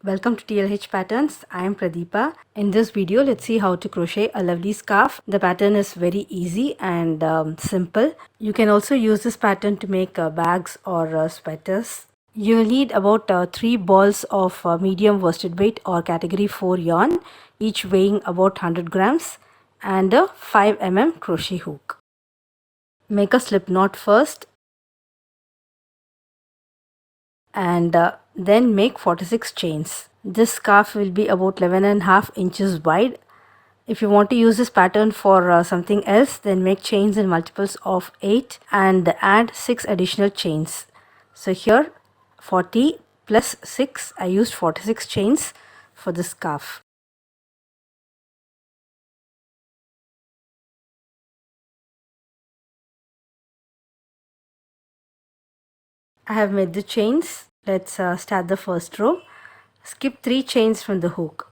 Welcome to TLH Patterns. I am Pradeepa. In this video, let's see how to crochet a lovely scarf. The pattern is very easy and simple. You can also use this pattern to make bags or sweaters. You will need about 3 balls of medium worsted weight or category 4 yarn, each weighing about 100 grams, and a 5 mm crochet hook. Make a slip knot first and then make 46 chains. This scarf will be about 11.5 inches wide. If you want to use this pattern for something else, then make chains in multiples of 8 and add 6 additional chains. So here 40 plus 6, I used 46 chains for this scarf. I have made the chains. Let's start the first row. Skip 3 chains from the hook.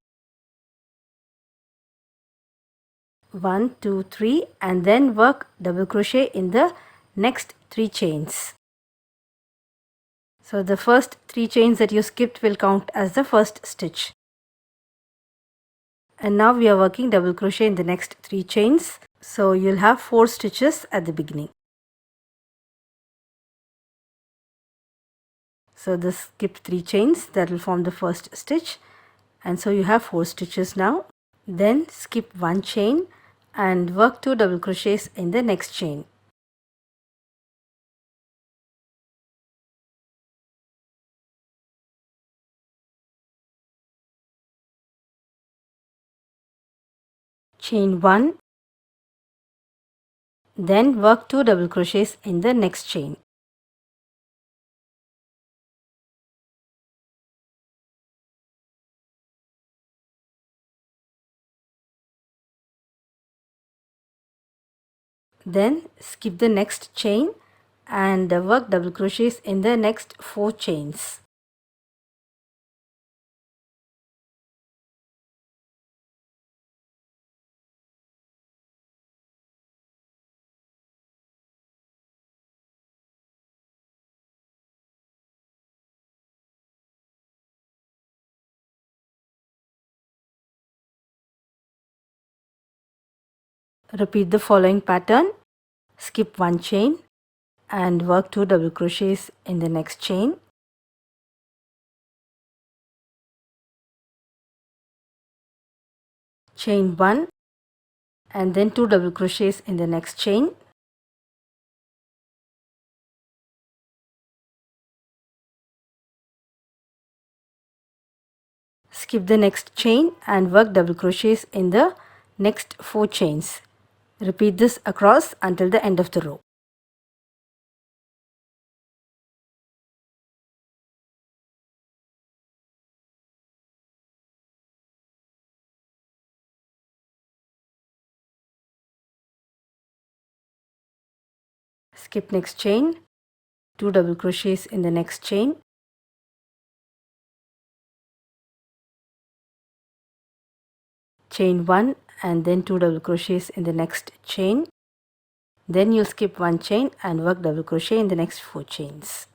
1, 2, 3, and then work double crochet in the next 3 chains. So the first 3 chains that you skipped will count as the first stitch. And now we are working double crochet in the next 3 chains. So you'll have 4 stitches at the beginning. So the skipped 3 chains, that will form the first stitch, and so you have 4 stitches now. Then skip 1 chain and work 2 double crochets in the next chain. Chain 1, then work 2 double crochets in the next chain. Then skip the next chain and work double crochets in the next 4 chains. Repeat the following pattern. Skip 1 chain and work 2 double crochets in the next chain. Chain 1 and then 2 double crochets in the next chain. Skip the next chain and work double crochets in the next 4 chains. Repeat this across until the end of the row. Skip next chain, 2 double crochets in the next chain. Chain 1 and then 2 double crochets in the next chain. Then you'll skip 1 chain and work double crochet in the next 4 chains.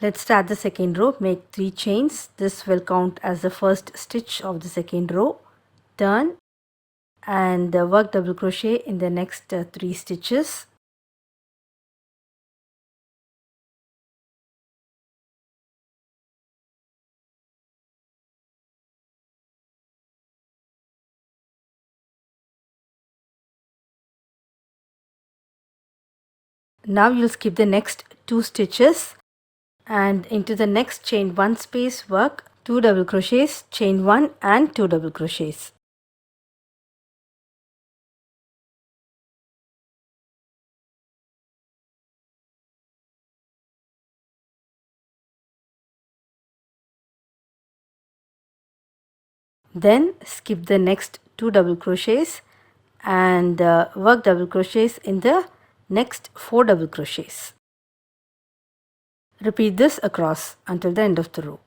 Let's start the second row. Make 3 chains. This will count as the first stitch of the second row. Turn and work double crochet in the next 3 stitches. Now you'll skip the next 2 stitches and into the next chain 1 space work 2 double crochets, chain 1 and 2 double crochets. Then skip the next 2 double crochets and work double crochets in the next 4 double crochets. Repeat this across until the end of the row.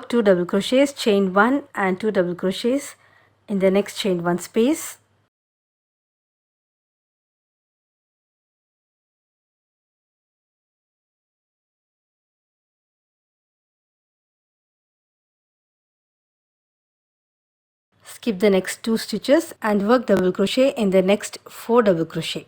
Two double crochets, chain 1 and 2 double crochets in the next chain 1 space. Skip the next 2 stitches and work double crochet in the next 4 double crochet.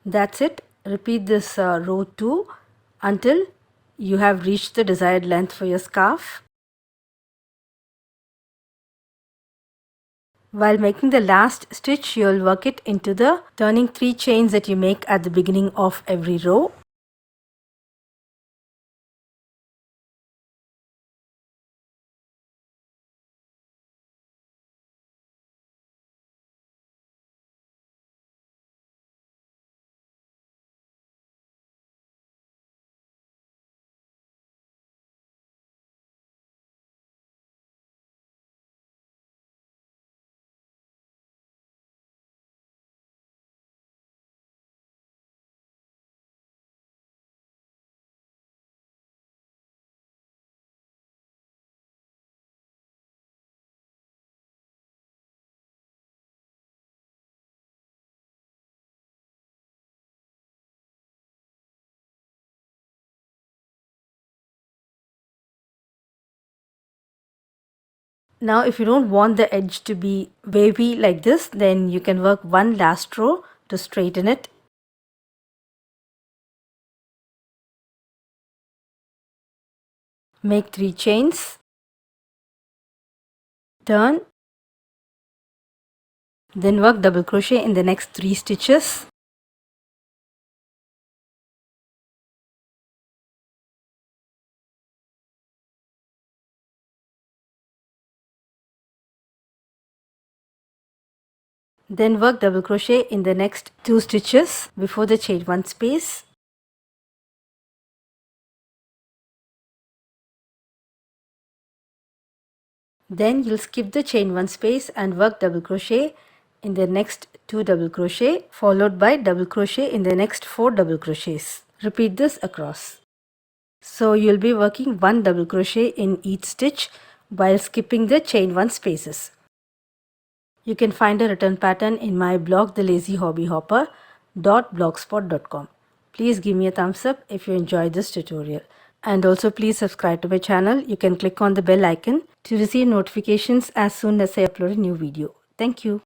That's it. Repeat this row 2 until you have reached the desired length for your scarf. While making the last stitch, you will work it into the turning 3 chains that you make at the beginning of every row. Now if you don't want the edge to be wavy like this, then you can work one last row to straighten it. Make 3 chains, turn, then work double crochet in the next 3 stitches. Then work double crochet in the next 2 stitches before the chain 1 space. Then you'll skip the chain 1 space and work double crochet in the next 2 double crochet followed by double crochet in the next 4 double crochets. Repeat this across. So you'll be working 1 double crochet in each stitch while skipping the chain 1 spaces. You can find a written pattern in my blog thelazyhobbyhopper.blogspot.com. Please give me a thumbs up if you enjoyed this tutorial. And also please subscribe to my channel. You can click on the bell icon to receive notifications as soon as I upload a new video. Thank you.